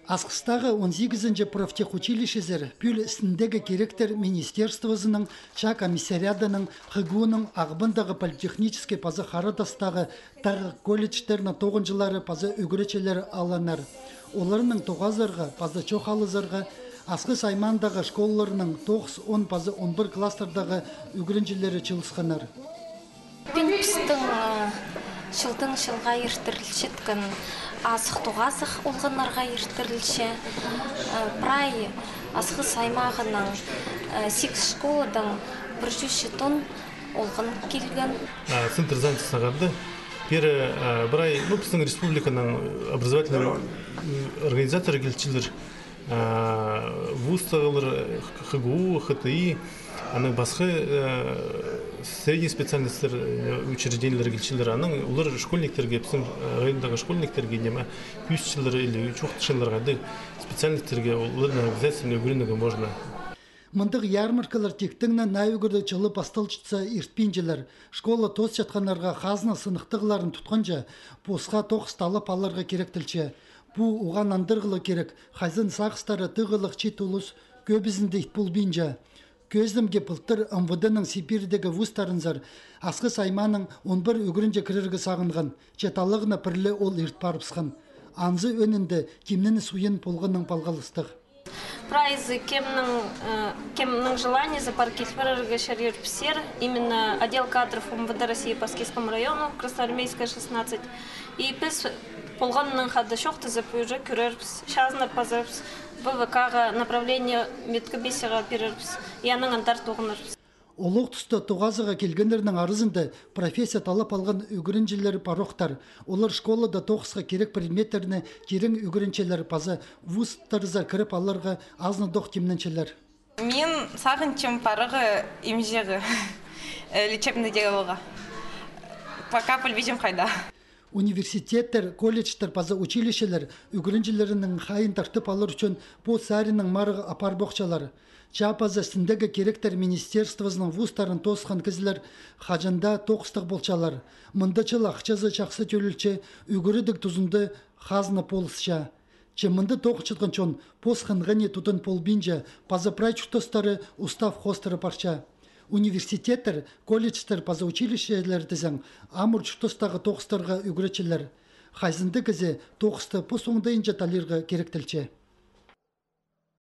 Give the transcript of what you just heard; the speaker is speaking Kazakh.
Асқыстағы 18-ші профтехучилищезер пүл істіндегі керектер министерствозының, ча комиссариадының, хыгуының ағбындағы политехнический пазы харадастағы тағы колледждерінің 9 жылары пазы үгіречелер аланар. Оларының тоғазарға, пазы чоқалызарға, Асқы Саймандағы школаларының 9-10 пазы 11 кластердағы үгірінжелері чылысқанар. Шылдың шылға ертірілшеткен азық туғазық олғанарға ертірілші. Прай Асқы Саймағының 8 школадың 100 тонн олғын келген. Центр занятости сағады. Бірай біздің республиканың образовательный организаторы келчілер. ВУЗ-тағылыр, ХГУ, ХТИ, аның басқы средний специальностьтер учреждениялар келчілер. Аның олар школьниктерге, біздің райондағы школьниктерге нема үстілері или чоқтышыларға специальностьтерге олардың обязательно өгірінуге можно. Мындық ярмаркалар тектіңнен найугірді жылы басталчытса иртпинжелер. Школа тос жатқанарға қазына сынықтығыларын тұтқанжа, посқа тоқысталып аларға керектілче. Бұ оған андырғылы керек, хайзын сақыстары тығылық читулус көбізінде итпул бинжа. Көздімге пылттыр МВД-ның Сибирдегі вустарынзар, Асқы Сайманың 11 үгірінже кіріргі сағынған, жеталығына пірлі ол ирт барыпсқан. Анзы өнінде кемнені суен полғының палғалыстық. Прайзы кемнің желание запаркетварырға шарьер псер, именно отдел кадров МВД России по Скискому району, Красноармейская 16. И біз полғанның хады шоқты запүйжі көрербіз, шазынар пазарбыз, ВВК-ға направление медкобесияға берербіз, яның антар тоғынырбыз. Олық тұсты тоғазыға келгендерінің арызында профессия талап алған үгірінжелері пароқтар. Олар школада тоғысқа керек предметтеріне керің үгірінчелері пазы вуз-тарызар кіріп аларға азны доқ темненчелер. Мен сағынчым парығы имжегі лечебный деловға. Пока пөлбежім қайда. Университеттер, колледждер, паза училищелер үгірінжелерінің қайын тартып алыр үшін по сарінің марығы апар боқчалары. Чапаза сіндегі керектер министерствозының вустарын тосқан кізілер хажында тоқыстық болчалар. Мындачыл ақчазы чақсы төлілче үгірідік тұзынды хазны полысша. Чемінді тоқчытқын чон посқынғыне тұтын полбинжа паза прайчутостары устав хостары парча. Университеттер, колледждер, паза училищелер дезен амур чутостағы тоқыстарға үгіречелер. Хайзынды кізе тоқысты посоңдайынша талирға керектілче.